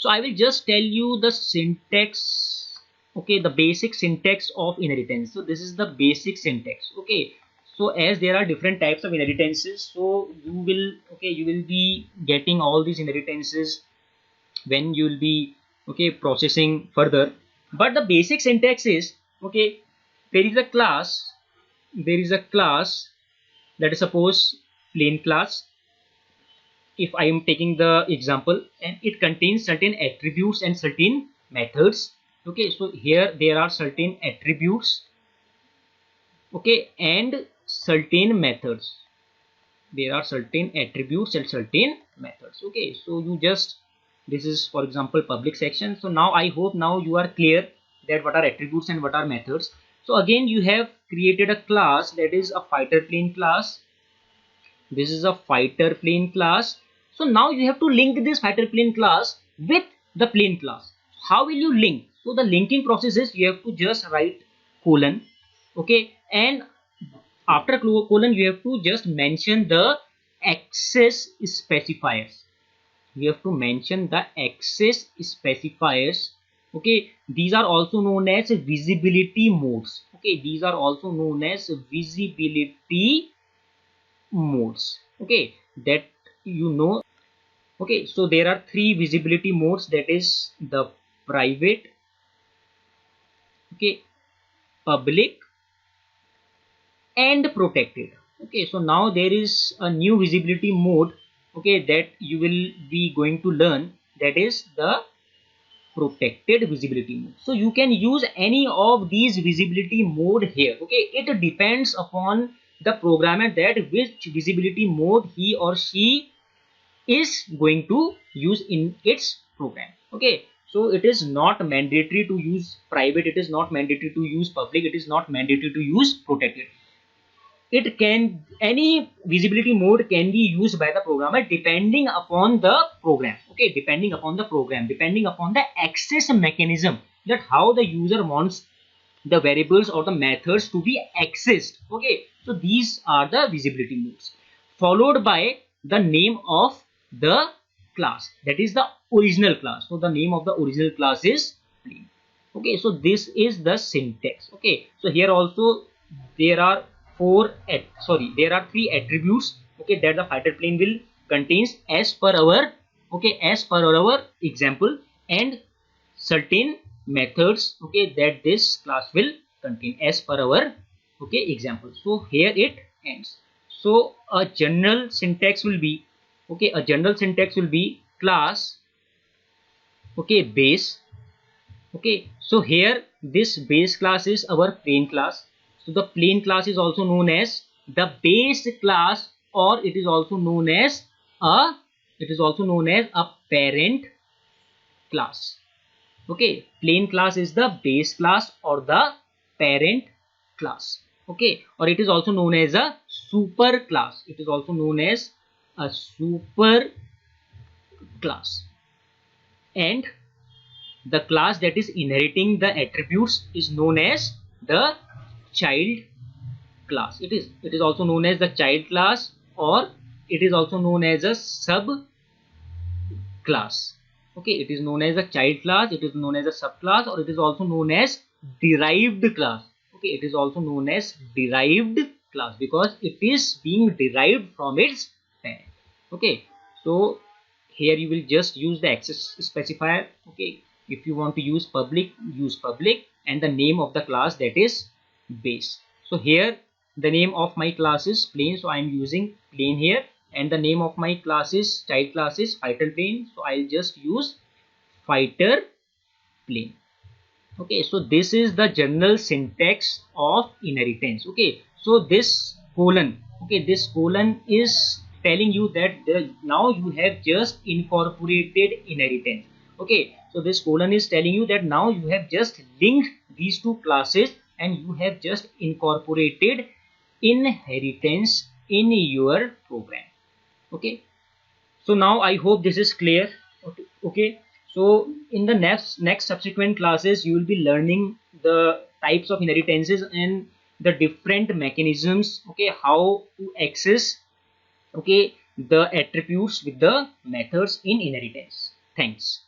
So I will just tell you the syntax, okay, the basic syntax of inheritance. So this is the basic syntax, okay. So as there are different types of inheritances, so you will, okay, you will be getting all these inheritances when you will be, okay, processing further. But the basic syntax is, okay, there is a class, there is a class, let us suppose plain class, if I am taking the example, and it contains certain attributes and certain methods. Okay, so here there are certain attributes, okay, and certain methods. There are certain attributes and certain methods. Okay, so you just, this is for example public section. So now I hope now you are clear that what are attributes and what are methods. So again you have created a class, that is a fighter plane class. This is a fighter plane class. So now you have to link this fighter plane class with the plane class. How will you link? So the linking process is, you have to just write colon, okay, and after colon you have to just mention the access specifiers. You have to mention the access specifiers, okay. These are also known as visibility modes, okay. These are also known as visibility modes, okay, that you know. Okay, so there are three visibility modes, that is the private, okay, public and protected. Okay, so now there is a new visibility mode, okay, that you will be going to learn, that is the protected visibility mode. So you can use any of these visibility mode here, okay. It depends upon the programmer that which visibility mode he or she is going to use in its program, okay. So it is not mandatory to use private, it is not mandatory to use public, it is not mandatory to use protected. It can, any visibility mode can be used by the programmer depending upon the program, okay, depending upon the program, depending upon the access mechanism, that how the user wants the variables or the methods to be accessed, okay. So these are the visibility modes, followed by the name of the class, that is the original class. So the name of the original class is plain, okay. So this is the syntax, okay. So here also there are there are three attributes, okay, that the fighter plane will contains as per our, okay, as per our example, and certain methods, okay, that this class will contain as per our, okay, example. So here it ends. So a general syntax will be, okay, a general syntax will be class, okay, base, okay. So here this base class is our plain class. So the plain class is also known as the base class, or it is also known as a, it is also known as a parent class, okay. Plain class is the base class or the parent class, okay. Or it is also known as a super class, it is also known as a super class. And the class that is inheriting the attributes is known as the child class. It is also known as the child class, or it is also known as a sub class, okay. It is known as a child class, it is known as a subclass, or it is also known as derived class, okay. It is also known as derived class because it is being derived from its parent, okay. So here you will just use the access specifier, okay. If you want to use public, use public, and the name of the class, that is base. So here the name of my class is plain, so I am using plain here, and the name of my class is child class is fighter plane, so I'll just use fighter plane, okay. So this is the general syntax of inheritance, okay. So this colon, okay, this colon is telling you that now you have just incorporated inheritance, okay. So this colon is telling you that now you have just linked these two classes and you have just incorporated inheritance in your program, okay. So now I hope this is clear, okay, okay. So in the next subsequent classes you will be learning the types of inheritances and the different mechanisms, okay, how to access, okay, the attributes with the methods in inheritance. Thanks.